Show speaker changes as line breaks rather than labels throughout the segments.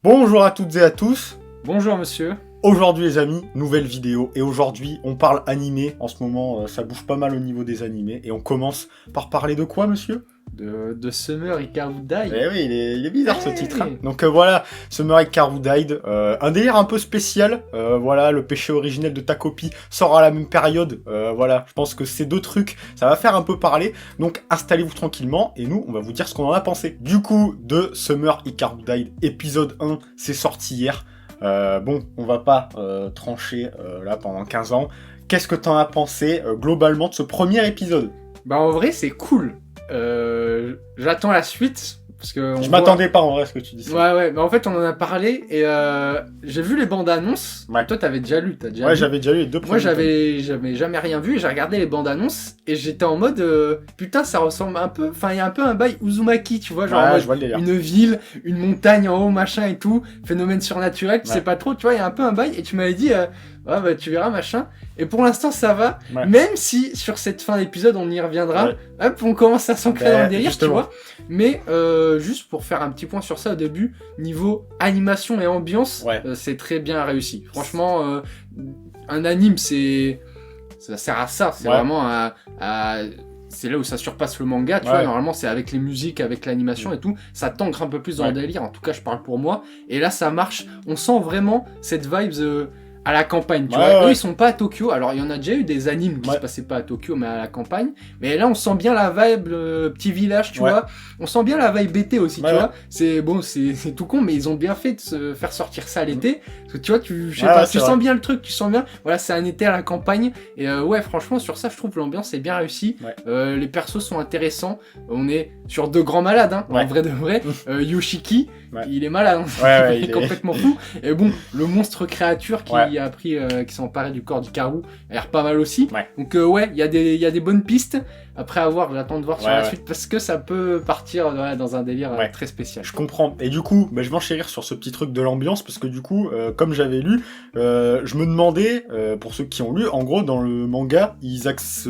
Bonjour à toutes et à tous.
Bonjour monsieur.
Aujourd'hui les amis, nouvelle vidéo et aujourd'hui on parle animé. En ce moment ça bouge pas mal au niveau des animés et on commence par parler de quoi monsieur?
De Summer Hikaru Dai.
Eh oui, il est bizarre ce titre. Hein. Donc voilà, Summer Hikaru Died, un délire un peu spécial. Voilà, le péché originel de ta copie sort à la même période. Voilà, je pense que ces deux trucs, ça va faire un peu parler. Donc installez-vous tranquillement et nous, on va vous dire ce qu'on en a pensé. Du coup, de Summer Hikaru Died, épisode 1, c'est sorti hier. Bon, on va pas trancher là pendant 15 ans. Qu'est-ce que t'en as pensé globalement de ce premier épisode?
Bah en vrai c'est cool. J'attends la suite. Parce que
je m'attendais pas en vrai à ce que tu dis.
Ouais, mais en fait on en a parlé et j'ai vu les bandes annonces.
Ouais.
Toi t'avais déjà lu, t'as déjà
Ouais,
lu.
j'avais déjà lu les deux premiers.
Moi j'avais jamais rien vu et j'ai regardé les bandes annonces et j'étais en mode putain ça ressemble un peu, enfin il y a un peu un bail Uzumaki, tu vois, genre
ouais,
en
je vois le
mode,
délire.
une ville, une montagne en haut machin et tout, phénomène surnaturel, tu
Ouais.
sais pas trop, tu vois, il y a un peu un bail et tu m'avais dit ouais bah tu verras machin et pour l'instant ça va,
Ouais.
même si sur cette fin d'épisode on y reviendra,
Ouais.
hop on commence à s'ancrer dans le délire,
justement.
tu vois, mais juste pour faire un petit point sur ça au début, niveau animation et ambiance,
Ouais.
c'est très bien réussi, franchement un anime ça sert à ça, c'est
Ouais.
vraiment c'est là où ça surpasse le manga, tu
Ouais.
vois, normalement c'est avec les musiques, avec l'animation et tout, ça t'ancre un peu plus dans le délire, en tout cas je parle pour moi, et là ça marche, on sent vraiment cette vibes à la campagne, tu vois, eux ils sont pas à Tokyo, alors il y en a déjà eu des animes qui se passaient pas à Tokyo mais à la campagne, mais là on sent bien la vibe, petit village, tu vois, on sent bien la vibe BT aussi, tu vois, c'est bon, c'est tout con, mais ils ont bien fait de se faire sortir ça à l'été, parce que tu vois, je sais pas, tu sens bien le truc, tu sens bien, voilà, c'est un été à la campagne, et ouais, franchement, sur ça, je trouve l'ambiance est bien réussie, les persos sont intéressants, on est sur deux grands malades, hein, en vrai de vrai, Yoshiki, il est malade, hein. Il est complètement fou, et bon, le monstre créature qui a appris, qui s'est emparé du corps d'Hikaru, a l'air pas mal aussi, donc ouais, il y a des bonnes pistes, après j'attends de voir sur la suite, parce que ça peut partir dans un délire très spécial.
Je comprends, et du coup, je vais enchérir sur ce petit truc de l'ambiance, parce que du coup, comme j'avais lu, je me demandais, pour ceux qui ont lu, en gros, dans le manga, ils axent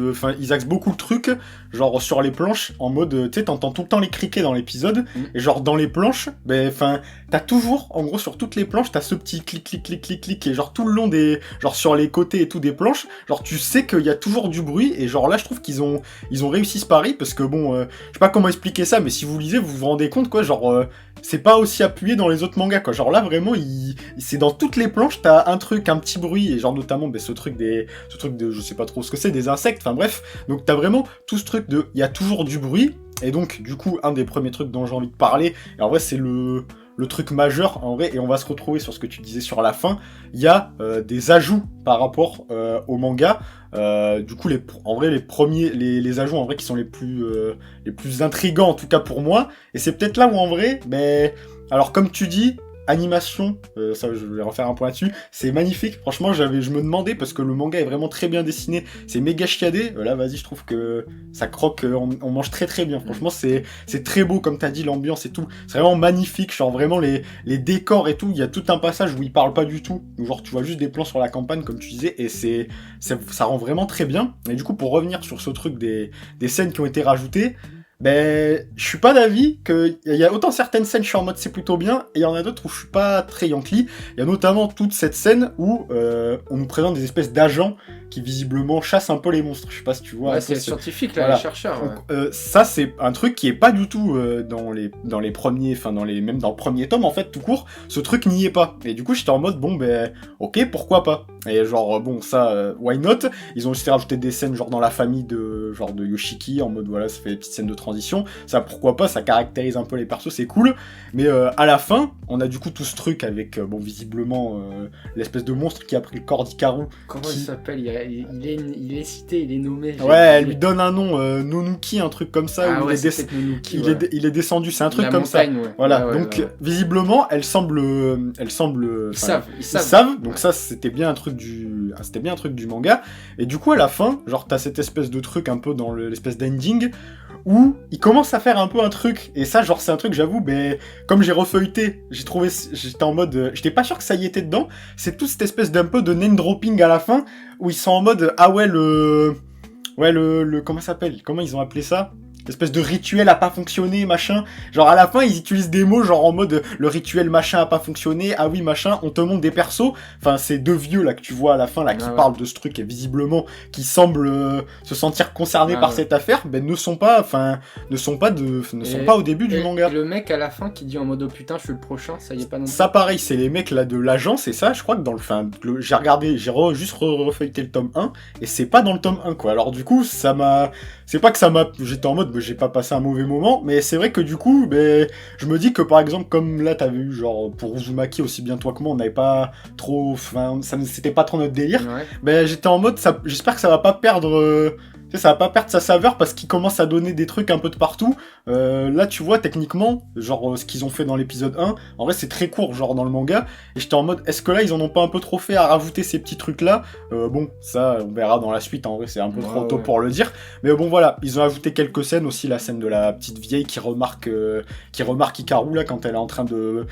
beaucoup le truc, genre sur les planches, en mode, tu sais, t'entends tout le temps les criquets dans l'épisode, et genre dans les planches, t'as toujours, en gros, sur toutes les planches, t'as ce petit clic, clic, clic, clic, clic, et genre tout le long genre sur les côtés et tout des planches, genre tu sais qu'il y a toujours du bruit, et genre là, je trouve qu'ils ont réussi ce pari, parce que bon, je sais pas comment expliquer ça, mais si vous lisez, vous vous rendez compte, quoi, genre, c'est pas aussi appuyé dans les autres mangas, quoi, genre là, vraiment, c'est dans toutes les planches, t'as un truc, un petit bruit, et genre notamment, ce truc de, je sais pas trop ce que c'est, des insectes, enfin bref, donc t'as vraiment tout ce truc de, il y a toujours du bruit, et donc, du coup, un des premiers trucs dont j'ai envie de parler, et en vrai, c'est le truc majeur, en vrai, et on va se retrouver sur ce que tu disais sur la fin, il y a des ajouts par rapport au manga, du coup, en vrai, les ajouts, en vrai, qui sont les plus intrigants, en tout cas pour moi, et c'est peut-être là où, en vrai, alors, comme tu dis, animation, ça je vais refaire un point là-dessus, c'est magnifique, franchement je me demandais, parce que le manga est vraiment très bien dessiné, c'est méga chiadé, là vas-y je trouve que ça croque, on mange très très bien, franchement c'est très beau comme t'as dit, l'ambiance et tout, c'est vraiment magnifique, genre vraiment les décors et tout, il y a tout un passage où ils parlent pas du tout, genre tu vois juste des plans sur la campagne comme tu disais, et ça rend vraiment très bien, et du coup pour revenir sur ce truc des scènes qui ont été rajoutées, je suis pas d'avis qu'il y a autant certaines scènes, je suis en mode c'est plutôt bien, et il y en a d'autres où je suis pas très Yankee. Il y a notamment toute cette scène où on nous présente des espèces d'agents qui visiblement chassent un peu les monstres. Je sais pas si tu vois.
Ouais, c'est les scientifiques là, les chercheurs.
Donc, ça c'est un truc qui est pas du tout dans les premiers, enfin même dans le premier tome en fait tout court. Ce truc n'y est pas. Et du coup j'étais en mode bon ok, pourquoi pas. Et genre bon ça why not. Ils ont aussi rajouté des scènes genre dans la famille de Yoshiki, en mode voilà, ça fait des petites scènes de transition, ça pourquoi pas, ça caractérise un peu les persos, c'est cool, mais à la fin, on a du coup tout ce truc avec, visiblement, l'espèce de monstre qui a pris le corps d'Hikaru.
Comment il s'appelle, il est cité, il est nommé.
Ouais, elle lui donne un nom, Nonuki, un truc comme ça,
où
il est descendu, c'est un truc comme ça. Voilà, donc visiblement, ils savent, donc ça c'était bien un truc du manga, et du coup à la fin, genre t'as cette espèce de truc un peu dans l'espèce d'ending, où il commence à faire un peu un truc, et ça genre c'est un truc j'avoue, comme j'ai refeuilleté, j'étais en mode, j'étais pas sûr que ça y était dedans, c'est toute cette espèce d'un peu de name dropping à la fin, où ils sont en mode, ah ouais comment ça s'appelle, comment ils ont appelé ça, l'espèce de rituel a pas fonctionné, machin. Genre à la fin ils utilisent des mots genre en mode le rituel machin a pas fonctionné, ah oui machin, on te montre des persos, enfin ces deux vieux là que tu vois à la fin là qui parlent de ce truc et visiblement qui semblent se sentir concernés par cette affaire, ben ne sont pas au début du manga.
Et le mec à la fin qui dit en mode oh putain je suis le prochain, ça y est pas non plus.
Ça pareil, c'est les mecs là de l'agence et ça je crois que dans j'ai regardé, juste refeuilleté le tome 1 et c'est pas dans le tome 1 quoi. Alors du coup ça m'a, c'est pas que ça m'a, j'étais en mode j'ai pas passé un mauvais moment, mais c'est vrai que du coup, je me dis que par exemple, comme là t'avais eu, genre pour Uzumaki aussi bien toi que moi, on n'avait pas trop, enfin, c'était pas trop notre délire, j'étais en mode, j'espère que ça va pas perdre. Ça va pas perdre sa saveur parce qu'il commence à donner des trucs un peu de partout. Là, tu vois, techniquement, genre ce qu'ils ont fait dans l'épisode 1, en vrai, c'est très court, genre dans le manga. Et j'étais en mode, est-ce que là, ils en ont pas un peu trop fait à rajouter ces petits trucs-là bon, ça, on verra dans la suite. En vrai, c'est un peu trop tôt pour le dire. Mais bon, voilà, ils ont ajouté quelques scènes aussi. La scène de la petite vieille qui remarque Hikaru là quand elle est en train de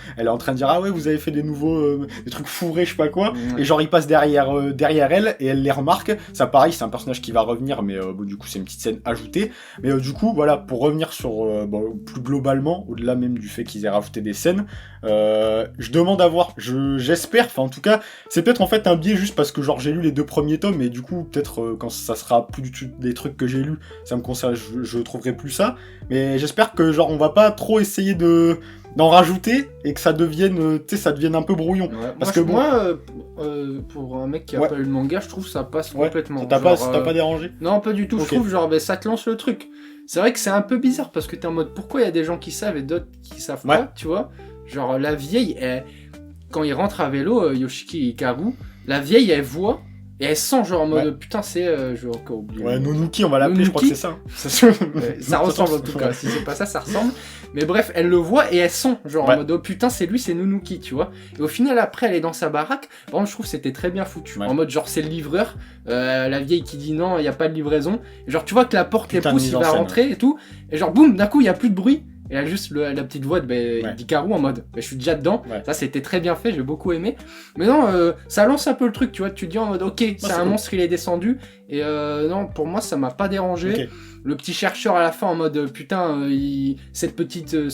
dire ah ouais, vous avez fait des nouveaux des trucs fourrés, je sais pas quoi. Et genre, il passe derrière elle et elle les remarque. Ça, pareil, c'est un personnage qui va revenir, mais bon, du coup c'est une petite scène ajoutée, mais du coup voilà, pour revenir sur plus globalement, au-delà même du fait qu'ils aient rajouté des scènes, je demande à voir, j'espère, enfin en tout cas c'est peut-être en fait un biais juste parce que genre j'ai lu les 2 premiers tomes et du coup peut-être quand ça sera plus du tout des trucs que j'ai lus, ça me concerne, je trouverai plus ça, mais j'espère que genre on va pas trop essayer d'en rajouter et que ça devienne, ça devienne un peu brouillon. Parce que
moi, pour un mec qui a pas lu le manga, je trouve que ça passe complètement.
T'as pas dérangé?
Non, pas du tout. Je trouve genre ça te lance le truc. C'est vrai que c'est un peu bizarre parce que t'es en mode pourquoi il y a des gens qui savent et d'autres qui savent pas, tu vois. Genre la vieille, quand il rentre à vélo, Yoshiki et Hikaru, la vieille elle voit. Et elle sent genre en mode putain c'est je vais encore oublier.
Ouais, Nonuki on va l'appeler, je crois que c'est ça.
Ça ressemble en tout cas, si c'est pas ça, ça ressemble. Mais bref, elle le voit et elle sent genre en mode oh putain c'est lui, c'est Nonuki, tu vois. Et au final après elle est dans sa baraque, bon je trouve que c'était très bien foutu. En mode genre c'est le livreur, la vieille qui dit non, il y a pas de livraison. Et genre tu vois que la porte les pousse, il va rentrer et tout. Et genre boum, d'un coup il y a plus de bruit. Et là juste la petite voix d'Hikaru en mode je suis déjà dedans, ça c'était très bien fait, j'ai beaucoup aimé. Mais non, ça lance un peu le truc, tu vois, tu te dis en mode ok, c'est un monstre, il est descendu. Et non, pour moi ça m'a pas dérangé. Le petit chercheur à la fin en mode putain, ce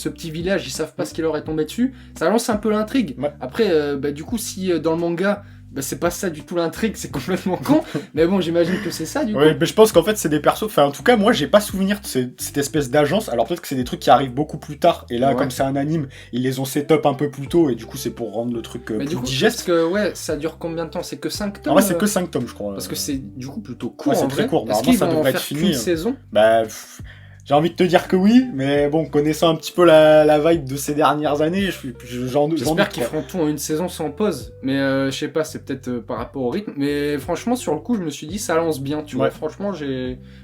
petit village, ils savent pas ce qui leur est tombé dessus. Ça lance un peu l'intrigue. Après, du coup, si dans le manga, c'est pas ça du tout l'intrigue, c'est complètement con. Mais bon, j'imagine que c'est ça du coup.
Ouais, mais je pense qu'en fait c'est des persos. Enfin, en tout cas, moi j'ai pas souvenir de cette espèce d'agence. Alors peut-être que c'est des trucs qui arrivent beaucoup plus tard. Et là, comme c'est un anime, ils les ont set-up un peu plus tôt. Et du coup, c'est pour rendre le truc plus digeste.
Parce que ça dure combien de temps? C'est que 5 tomes?
En vrai, c'est que 5 tomes, je crois.
Parce que c'est du coup plutôt court.
Ouais, c'est très court.
Est-ce qu'ils vont faire qu'une saison?
J'ai envie de te dire que oui, mais bon, connaissant un petit peu la vibe de ces dernières années,
j'espère qu'ils feront tout en une saison sans pause. Mais je sais pas, c'est peut-être par rapport au rythme. Mais franchement, sur le coup, je me suis dit, ça lance bien, tu vois. Franchement,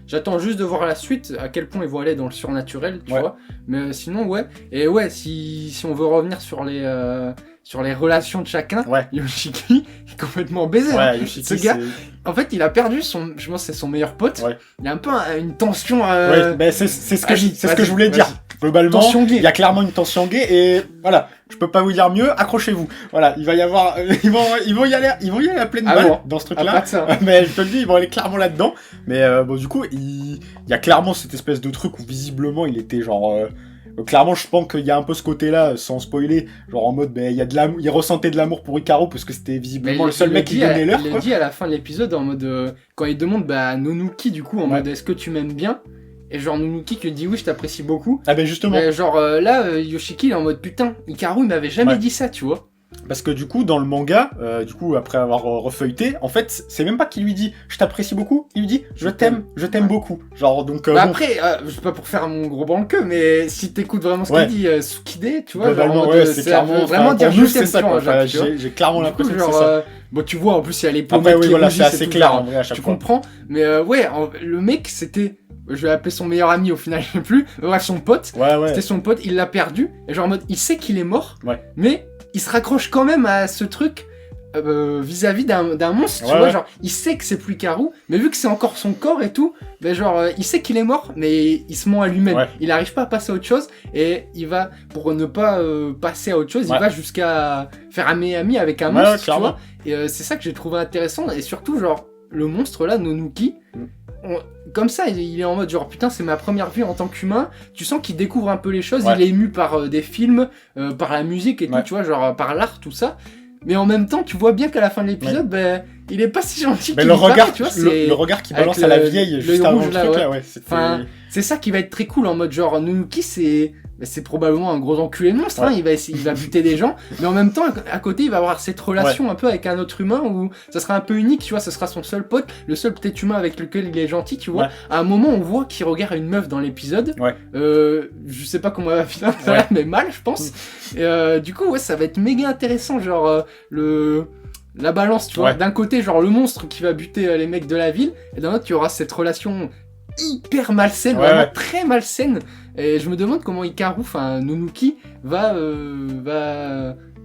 j'attends juste de voir la suite, à quel point ils vont aller dans le surnaturel, tu vois. Mais sinon, Et si on veut revenir sur les relations de chacun, Yoshiki est complètement baisé.
Yoshiki,
ce gars, en fait, il a perdu je pense c'est son meilleur pote. Il a un peu une tension.
C'est ce que je voulais dire. Globalement, il y a clairement une tension gay et voilà, je peux pas vous dire mieux, accrochez-vous. Voilà, il va y avoir, ils vont y aller à pleine balle dans ce truc-là. Mais je te le dis, ils vont aller clairement là-dedans. Mais du coup, il y a clairement cette espèce de truc où visiblement il était genre. Clairement, je pense qu'il y a un peu ce côté-là, sans spoiler, genre en mode, il ressentait de l'amour pour Hikaru parce que c'était visiblement le seul mec qui donnait l'heure.
Il l'a dit à la fin de l'épisode en mode, quand il demande Nonuki du coup en mode est-ce que tu m'aimes bien? Et genre Nonuki qui dit oui, je t'apprécie beaucoup.
Ah ben justement.
Et genre là, Yoshiki il est en mode putain, Hikaru il m'avait jamais dit ça, tu vois.
Parce que du coup, dans le manga, après avoir refeuilleté, en fait, c'est même pas qu'il lui dit « je t'apprécie beaucoup », il lui dit « je t'aime beaucoup ». Genre, donc...
Après, je sais pas pour faire mon gros banc de queue, mais si t'écoutes vraiment ce qu'il dit, Tsukide, tu vois,
c'est clairement...
vraiment dire « je t'aime »,
c'est ça, j'ai clairement l'impression que c'est ça.
Bon, tu vois, en plus, il y a les pommettes
qui rougissent, c'est assez clair, en vrai, à chaque
fois. Tu
fois.
comprends, mais le mec, c'était... Je vais appeler son meilleur ami au final, je sais plus. Bref, son pote. C'était son pote, il l'a perdu. Et genre en mode, il sait qu'il est mort. Mais il se raccroche quand même à ce truc vis-à-vis d'un monstre, tu vois. Genre, il sait que c'est plus Hikaru. Mais vu que c'est encore son corps et tout, il sait qu'il est mort, mais il se ment à lui-même. Il n'arrive pas à passer à autre chose. Et il va, pour ne pas passer à autre chose, il va jusqu'à faire ami avec un monstre, tu vois. Et c'est ça que j'ai trouvé intéressant. Et surtout, genre, le monstre là, Nonuki. comme ça, il est en mode genre putain, c'est ma première vie en tant qu'humain. Tu sens qu'il découvre un peu les choses.
Ouais.
Il est ému par des films, par la musique et tout,
Ouais.
tu vois, genre par l'art, tout ça. Mais en même temps, tu vois bien qu'à la fin de l'épisode, ben, il est pas si gentil.
Mais
qu'il
le
y paraît,
regard,
tu vois,
le regard qui
avec
balance à la vieille juste
l'œil
avant
rouge,
le
là,
truc
ouais.
là, ouais. C'était...
Enfin, c'est ça qui va être très cool en mode genre Nunuki, c'est probablement un gros enculé de monstre,
Ouais.
hein, il va buter des gens, mais en même temps à côté il va avoir cette relation un peu avec un autre humain où ça sera un peu unique, tu vois, ça sera son seul pote, le seul peut-être humain avec lequel il est gentil, tu vois.
Ouais.
À un moment on voit qu'il regarde une meuf dans l'épisode,
Ouais.
Je sais pas comment elle va finir,
Ouais.
mais mal je pense. Et du coup ouais, ça va être méga intéressant, genre la balance, tu vois.
Ouais.
D'un côté, genre le monstre qui va buter les mecs de la ville, et d'un autre, tu auras cette relation hyper malsaine,
Ouais,
vraiment
ouais.
très malsaine. Et je me demande comment Hikaru, enfin Nunuki, va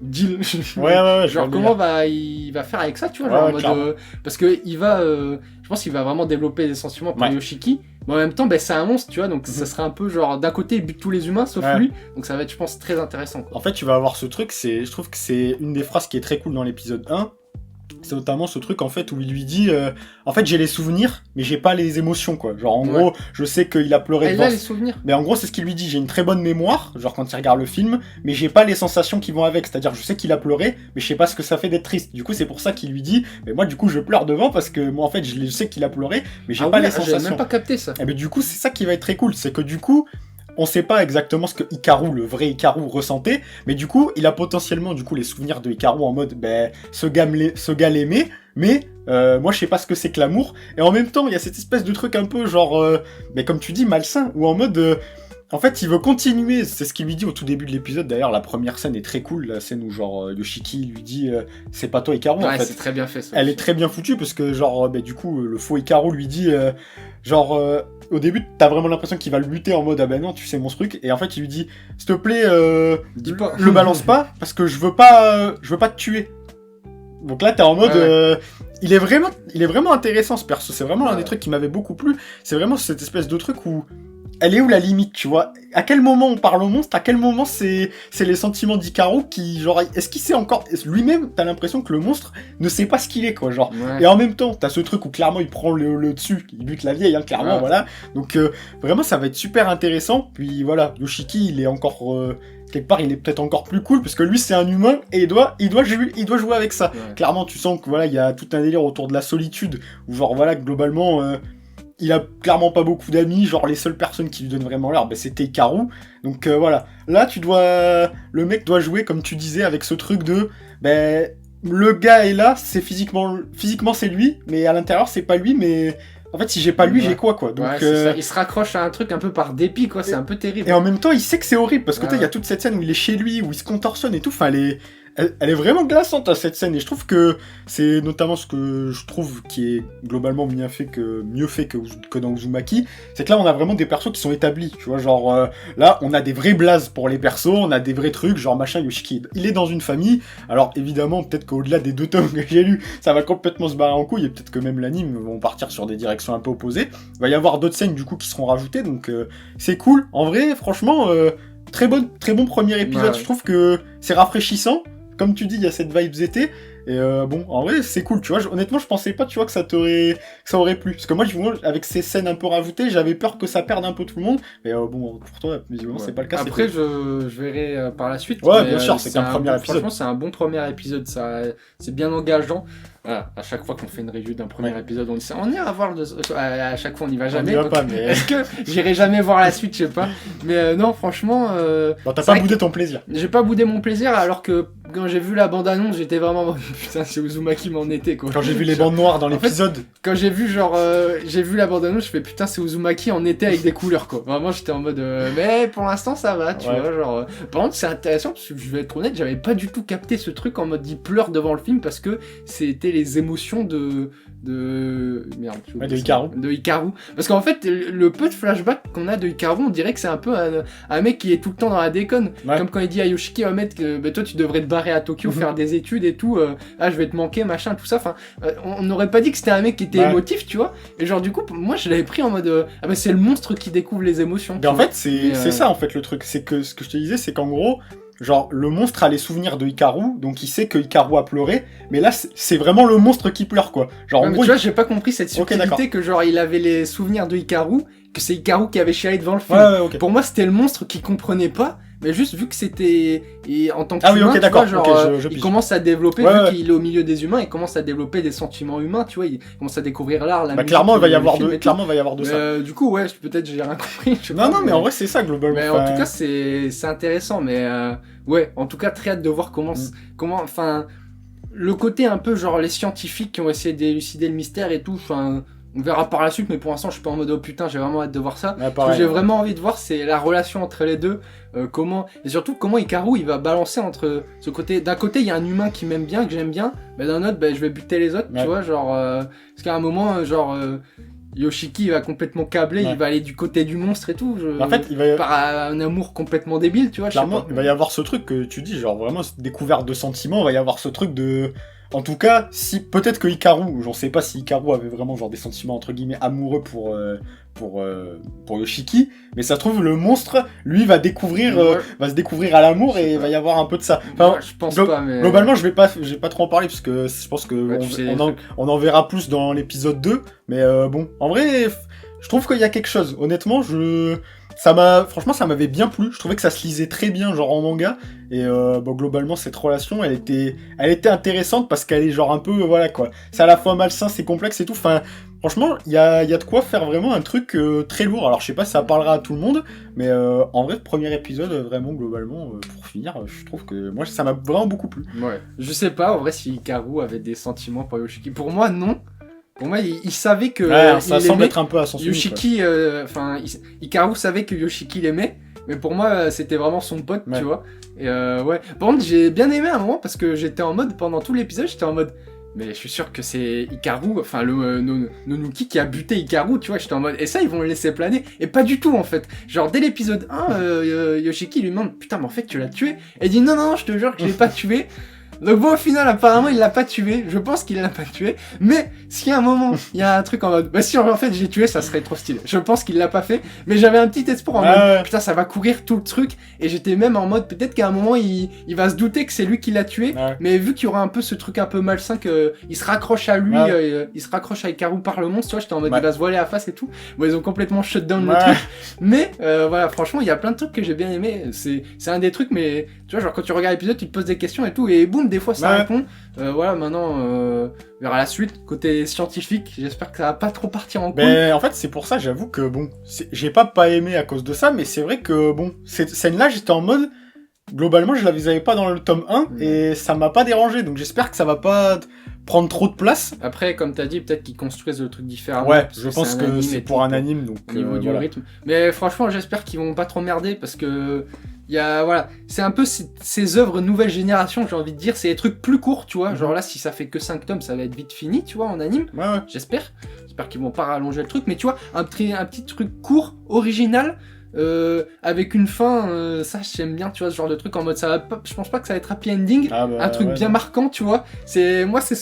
deal.
Ouais,
Genre comment il va faire avec ça, tu vois,
Ouais,
genre
ouais,
en mode,
clairement.
parce que il va, je pense qu'il va vraiment développer des sentiments pour
Ouais.
Yoshiki. Mais en même temps, ben, c'est un monstre, tu vois, donc ça sera un peu genre d'un côté il bute tous les humains sauf
Ouais.
lui, donc ça va être, je pense, très intéressant, quoi.
En fait, tu vas avoir ce truc, je trouve que c'est une des phrases qui est très cool dans l'épisode 1. C'est notamment ce truc en fait où il lui dit en fait j'ai les souvenirs mais j'ai pas les émotions quoi. Genre en
Ouais.
gros je sais qu'il a pleuré
Elle
devant...
a les souvenirs.
Mais en gros c'est ce qu'il lui dit, j'ai une très bonne mémoire, genre quand il regarde le film, mais j'ai pas les sensations qui vont avec, c'est-à-dire je sais qu'il a pleuré mais je sais pas ce que ça fait d'être triste. Du coup c'est pour ça qu'il lui dit mais moi du coup je pleure devant parce que moi en fait je sais qu'il a pleuré mais j'ai pas les
J'avais
sensations.
même pas capté ça.
Et ben du coup c'est ça qui va être très cool, c'est que du coup on sait pas exactement ce que Hikaru, le vrai Hikaru, ressentait, mais du coup, il a potentiellement du coup les souvenirs de Hikaru en mode, ben, ce gars l'aimait, mais moi je sais pas ce que c'est que l'amour. Et en même temps, il y a cette espèce de truc un peu genre, mais comme tu dis, malsain, ou en mode, en fait, il veut continuer. C'est ce qu'il lui dit au tout début de l'épisode. D'ailleurs, la première scène est très cool, la scène où genre Yoshiki lui dit, c'est pas toi Hikaru.
Ouais,
en fait,
c'est très bien fait ça.
elle est très bien foutue parce que genre, du coup, le faux Hikaru lui dit, genre. Au début, t'as vraiment l'impression qu'il va le buter en mode ah ben non, tu sais mon truc, et en fait il lui dit s'il te plaît,
Dis pas.
le balance pas parce que je veux pas te tuer. Donc là t'es en mode
Ouais.
il est vraiment intéressant ce perso, c'est vraiment l'un
Ouais.
des trucs qui m'avait beaucoup plu, c'est vraiment cette espèce de truc où elle est où la limite, tu vois? À quel moment on parle au monstre? À quel moment c'est les sentiments d'Hikaru qui, genre, est-ce qu'il sait encore... Lui-même, t'as l'impression que le monstre ne sait pas ce qu'il est, quoi, genre.
Ouais.
Et en même temps, t'as ce truc où clairement il prend le dessus, il bute la vieille, hein, clairement,
Ouais.
voilà. Donc vraiment, ça va être super intéressant. Puis voilà, Yoshiki, il est encore... quelque part, il est peut-être encore plus cool, parce que lui, c'est un humain, et il doit jouer avec ça.
Ouais.
Clairement, tu sens que voilà, il y a tout un délire autour de la solitude, où genre, voilà, globalement... il a clairement pas beaucoup d'amis, genre les seules personnes qui lui donnent vraiment l'heure, ben, c'était Hikaru. Donc voilà, là le mec doit jouer comme tu disais avec ce truc de, ben le gars est là, c'est physiquement c'est lui, mais à l'intérieur c'est pas lui, mais en fait si j'ai pas lui
Ouais.
j'ai quoi quoi. Donc
Ouais, c'est ça. Il se raccroche à un truc un peu par dépit, quoi. C'est un peu terrible.
et en même temps il sait que c'est horrible parce que tu sais,
Ouais.
il y a toute cette scène où il est chez lui, où il se contorsionne et tout, enfin elle est vraiment glaçante à cette scène, et je trouve que c'est notamment ce que je trouve qui est globalement mieux fait que dans Uzumaki, c'est que là on a vraiment des persos qui sont établis, tu vois, genre là on a des vrais blazes pour les persos, on a des vrais trucs, genre machin Yoshiki, il est dans une famille, alors évidemment peut-être qu'au-delà des 2 tomes que j'ai lus, ça va complètement se barrer en couille, et peut-être que même l'anime vont partir sur des directions un peu opposées, il va y avoir d'autres scènes du coup qui seront rajoutées, donc c'est cool, en vrai franchement très bon premier épisode,
Ouais.
je trouve que c'est rafraîchissant. Comme tu dis, il y a cette vibe ZT. Et bon, en vrai, c'est cool, tu vois. Honnêtement, je pensais pas, tu vois, que ça aurait plu. Parce que moi, avec ces scènes un peu rajoutées, j'avais peur que ça perde un peu tout le monde. Mais bon, pour toi, visiblement, c'est pas le cas.
Après, je verrai par la suite.
Ouais,
mais,
bien sûr, c'est qu'un premier épisode.
Franchement, c'est un bon premier épisode. C'est bien engageant. Voilà, à chaque fois qu'on fait une review d'un premier épisode, on dit ça. On ira voir à chaque fois, on n'y va jamais.
On y va
donc,
pas, mais...
Est-ce que j'irai jamais voir la suite, je sais pas. Mais non, franchement.
Bon, t'as
c'est
pas
vrai
boudé ton plaisir.
J'ai pas boudé mon plaisir, alors que quand j'ai vu la bande-annonce, j'étais vraiment. Putain, c'est Uzumaki m'en était, quoi.
Quand j'ai vu les bandes noires dans
En fait,
l'épisode.
Quand j'ai vu j'ai vu la bande-annonce, je fais putain, c'est Uzumaki en été avec des couleurs, quoi. Vraiment, j'étais en mode mais pour l'instant ça va, tu
Ouais.
vois, genre par contre, c'est intéressant parce que je vais être honnête, j'avais pas du tout capté ce truc en mode il pleure devant le film parce que c'était les émotions de merde, j'ai oublié
de
ça.
Hikaru.
De Hikaru. Parce qu'en fait, le peu de flashback qu'on a de Hikaru, on dirait que c'est un peu un mec qui est tout le temps dans la déconne.
Ouais.
Comme quand il dit à Yoshiki, oh, mec, bah, toi tu devrais te barrer à Tokyo, faire des études et tout, ah je vais te manquer, machin, tout ça. Enfin, on n'aurait pas dit que c'était un mec qui était
Ouais.
émotif, tu vois. Et genre du coup, moi je l'avais pris en mode, ah bah c'est le monstre qui découvre les émotions.
Mais
tu
en
vois.
fait, c'est ça en fait le truc. C'est que ce que je te disais, c'est qu'en gros, genre, le monstre a les souvenirs de Hikaru, donc il sait que Hikaru a pleuré, mais là, c'est vraiment le monstre qui pleure, quoi. Genre,
Ouais,
en
mais
gros,
tu vois, j'ai pas compris cette
Ok, d'accord.
subtilité que genre il avait les souvenirs de Hikaru, que c'est Hikaru qui avait chialé devant le film.
Ouais, ok.
Pour moi, c'était le monstre qui comprenait pas, mais juste vu que c'était en tant que
Ah oui,
humain,
ok,
tu
d'accord,
vois, genre
ok, je
il
pige.
commence à développer
Ouais,
vu
ouais.
qu'il est au milieu des humains, il commence à développer des sentiments humains, tu vois, il commence à découvrir l'art, la musique,
Clairement, il va y
le
avoir
film
de,
et tout.
clairement, il va y avoir de ça.
Du coup, ouais, peut-être j'ai rien compris. Je sais
Non,
pas,
non, mais en vrai, c'est ça, globalement.
mais
Enfin,
en tout cas, c'est intéressant, mais ouais, en tout cas, très hâte de voir comment, enfin, le côté un peu genre les scientifiques qui ont essayé d'élucider le mystère et tout, enfin, on verra par la suite, mais pour l'instant, je suis pas en mode oh putain, j'ai vraiment hâte de voir ça.
ouais,
Ce que
pareil,
j'ai
ouais.
vraiment envie de voir, c'est la relation entre les deux, comment, et surtout comment Hikaru il va balancer entre ce côté. D'un côté, il y a un humain qui m'aime bien, que j'aime bien, mais d'un autre, je vais buter les autres,
Ouais.
tu vois, genre, parce qu'à un moment, Yoshiki il va complètement câbler,
Ouais.
il va aller du côté du monstre et tout.
En fait, il va,
Par un amour complètement débile, tu vois, je sais
clairement,
pas.
il va y avoir ce truc que tu dis, genre vraiment cette découverte de sentiments, il va y avoir ce truc de... En tout cas, si peut-être que Hikaru, j'en sais pas si Hikaru avait vraiment genre des sentiments entre guillemets amoureux pour Yoshiki, mais ça se trouve le monstre, lui, va découvrir,
Ouais.
va se découvrir à l'amour et il va y avoir un peu de ça. Enfin,
Moi, je pense
glo-
pas, mais...
Globalement, je vais pas trop en parler parce que je pense que
Ouais, tu sais les trucs.
on en verra plus dans l'épisode 2, mais bon, en vrai, je trouve qu'il y a quelque chose. Honnêtement, franchement, ça m'avait bien plu. Je trouvais que ça se lisait très bien, genre en manga. Et globalement, cette relation, elle était intéressante parce qu'elle est genre un peu, voilà quoi. C'est à la fois malsain, c'est complexe et tout. Enfin, franchement, il y a de quoi faire vraiment un truc très lourd. Alors, je sais pas si ça parlera à tout le monde, mais en vrai, premier épisode, vraiment, globalement, pour finir, je trouve que moi, ça m'a vraiment beaucoup plu.
Ouais. Je sais pas, en vrai, si Hikaru avait des sentiments pour Yoshiki. Pour moi, non. Pour moi, il savait que...
Ouais, ça
il
semble
aimait.
être un peu à sens unique, quoi.
Yoshiki, Hikaru savait que Yoshiki l'aimait, mais pour moi, c'était vraiment son pote,
Ouais.
tu vois. Et ouais. Par contre, j'ai bien aimé à un moment parce que j'étais en mode, pendant tout l'épisode, j'étais en mode, mais je suis sûr que c'est Hikaru, enfin le Nonuki qui a buté Hikaru, tu vois. J'étais en mode, et ça, ils vont le laisser planer. Et pas du tout, en fait. Genre, dès l'épisode 1, Yoshiki lui demande, putain, mais en fait, tu l'as tué. Et il dit, non, non, je te jure que je l'ai pas tué. Donc bon, au final, apparemment, il l'a pas tué. Je pense qu'il l'a pas tué. Mais s'il y a un moment, il y a un truc en mode, bah si en fait j'ai tué, ça serait trop stylé. Je pense qu'il l'a pas fait, mais j'avais un petit espoir en mode,
Ouais.
putain, ça va courir tout le truc. Et j'étais même en mode, peut-être qu'à un moment, il va se douter que c'est lui qui l'a tué.
Ouais.
Mais vu qu'il y aura un peu ce truc un peu malsain, que il se raccroche à lui,
Ouais.
il se raccroche à Hikaru par le monstre, tu vois, j'étais en mode,
Ouais.
il va se voiler la face et tout. Bon, ils ont complètement shut down le
Ouais.
truc. Mais voilà, franchement, il y a plein de trucs que j'ai bien aimé. C'est un des trucs, mais tu vois, genre quand tu regardes l'épisode, tu te poses des questions et tout, et boum, des fois ça
Ouais.
répond. Voilà, maintenant, on verra la suite. Côté scientifique, j'espère que ça va pas trop partir en couille.
Mais en fait, c'est pour ça, j'avoue que bon, j'ai pas aimé à cause de ça, mais c'est vrai que bon, cette scène-là, j'étais en mode, globalement, je la visais pas dans le tome 1 et ça m'a pas dérangé, donc j'espère que ça va pas prendre trop de place.
Après, comme t'as dit, peut-être qu'ils construisent le truc différemment.
Ouais,
parce
je pense
un
que
anime
c'est
et
pour
tout,
un anime, donc
au niveau du
voilà.
rythme. Mais franchement, j'espère qu'ils vont pas trop merder parce que voilà, c'est un peu ces œuvres nouvelle génération, j'ai envie de dire, c'est des trucs plus courts, tu vois.
Mhm.
Genre là, si ça fait que 5 tomes, ça va être vite fini, tu vois, en anime.
Ouais, ouais.
J'espère qu'ils vont pas rallonger le truc, mais tu vois, un petit truc court, original, avec une fin, ça j'aime bien, tu vois, ce genre de truc en mode ça va pas, je pense pas que ça va être happy ending,
Ah bah,
un truc
ouais,
bien
ouais.
marquant, tu vois. Moi c'est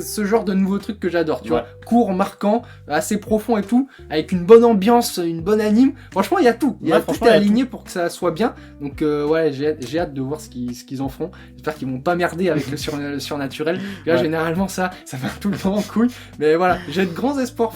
ce genre de nouveau truc que j'adore, tu
Ouais.
vois, court, marquant, assez profond et tout, avec une bonne ambiance, une bonne anime. Franchement, il y a tout, il y a
Ouais,
tout
franchement,
est
il y a
aligné pour que ça soit bien. Donc ouais, j'ai hâte de voir ce qu'ils en feront. J'espère qu'ils vont pas merder avec le surnaturel. Là,
Ouais.
généralement ça va tout le temps en couille. Mais voilà, j'ai de grands espoirs,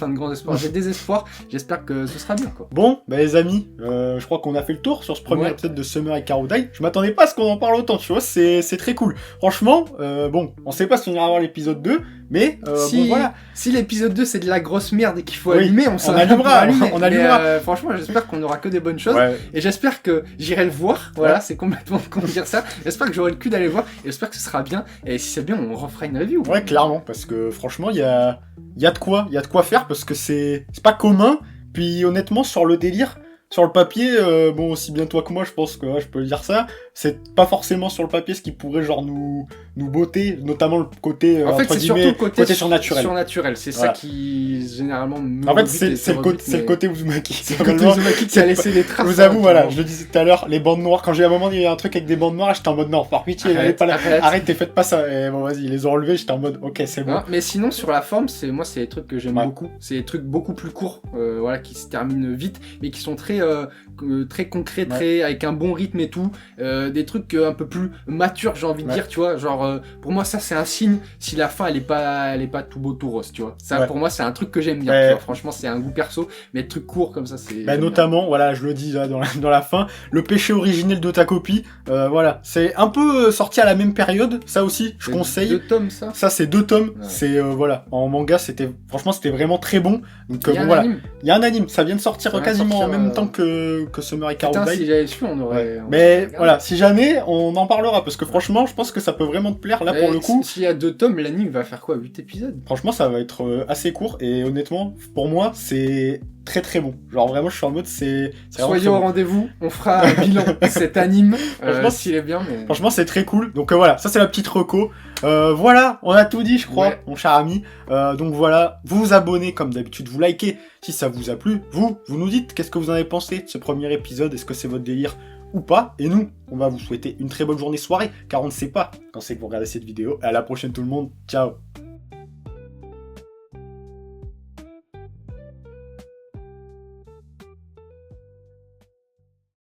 j'ai des espoirs. J'espère que ce sera bien, quoi.
Bon, bah les amis, je crois qu'on a fait le tour sur ce premier
Ouais.
épisode de Summer et Karodai. Je m'attendais pas à ce qu'on en parle autant, tu vois, c'est très cool. Franchement, bon, on sait pas si on ira voir l'épisode 2, mais bon voilà.
Si l'épisode 2 c'est de la grosse merde et qu'il faut
Oui,
allumer, on s'en
allumera,
allumer.
on allumera.
Mais, franchement, j'espère qu'on aura que des bonnes choses.
Ouais.
Et j'espère que j'irai le voir. Voilà,
Ouais.
c'est complètement con de dire ça. J'espère que j'aurai le cul d'aller le voir. Et j'espère que ce sera bien. Et si c'est bien, on refera une review.
Ouais, clairement, parce que franchement, il y a de quoi faire, parce que c'est pas commun. Puis honnêtement, sur le délire, sur le papier, bon, aussi bien toi que moi, je pense que ouais, je peux dire ça, c'est pas forcément sur le papier ce qui pourrait genre nous botter, notamment le côté,
En fait,
entre
c'est surtout
guillemets,
le côté
surnaturel.
surnaturel. C'est ça
Voilà.
qui, généralement, me
En fait,
rebute et
c'est le
rebute,
c'est le
mais
côté Uzumaki.
c'est le côté Uzumaki qui a laissé des traces.
Je vous avoue,
hein,
voilà,
vraiment.
je le disais tout à l'heure, les bandes noires, quand j'ai un moment, il y a un truc avec des bandes noires, j'étais en mode non, par pitié,
Arrête,
pas là.
arrête.
Arrête, faites pas ça. Et bon, vas-y, ils les ont enlevés, j'étais en mode ok, c'est bon.
Hein, mais sinon sur la forme, c'est des trucs que j'aime
Ouais.
beaucoup. C'est des trucs beaucoup plus courts, voilà, qui se terminent vite, mais qui sont très concrets,
Ouais.
très avec un bon rythme et tout. des trucs un peu plus matures, j'ai envie de dire, tu vois, genre pour moi ça c'est un signe si la fin elle est pas tout beau tout rose, tu vois. Ça pour moi c'est un truc que j'aime bien, tu vois. Franchement c'est un goût perso, mais des trucs courts comme ça c'est...
notamment, voilà, je le dis là, dans la fin, le péché originel de ta copie, voilà, c'est un peu sorti à la même période, ça aussi, je conseille.
2 tomes ça.
Ça c'est 2 tomes, c'est voilà, en manga c'était vraiment très bon. Donc bon, voilà, il y a un anime, ça vient de sortir quasiment en même temps que Summer et Caro Bye.
Si j'avais su, on aurait...
Mais voilà, si jamais, on en parlera, parce que franchement, je pense que ça peut vraiment te plaire, là, pour le coup.
S'il y a 2 tomes, l'anime va faire quoi, 8 épisodes?
Franchement, ça va être assez court, et honnêtement, pour moi, c'est très très bon. Genre vraiment, je suis en mode, c'est
soyez au rendez-vous, on fera un bilan de cet anime, s'il est bien, mais...
Franchement, c'est très cool. Donc voilà, ça c'est la petite reco. Voilà, on a tout dit, je crois, mon cher ami. Donc voilà, vous vous abonnez comme d'habitude, vous likez si ça vous a plu. Vous nous dites qu'est-ce que vous en avez pensé de ce premier épisode, est-ce que c'est votre délire ou pas. Et nous, on va vous souhaiter une très bonne journée, soirée, car on ne sait pas quand c'est que vous regardez cette vidéo. À la prochaine tout le monde, ciao.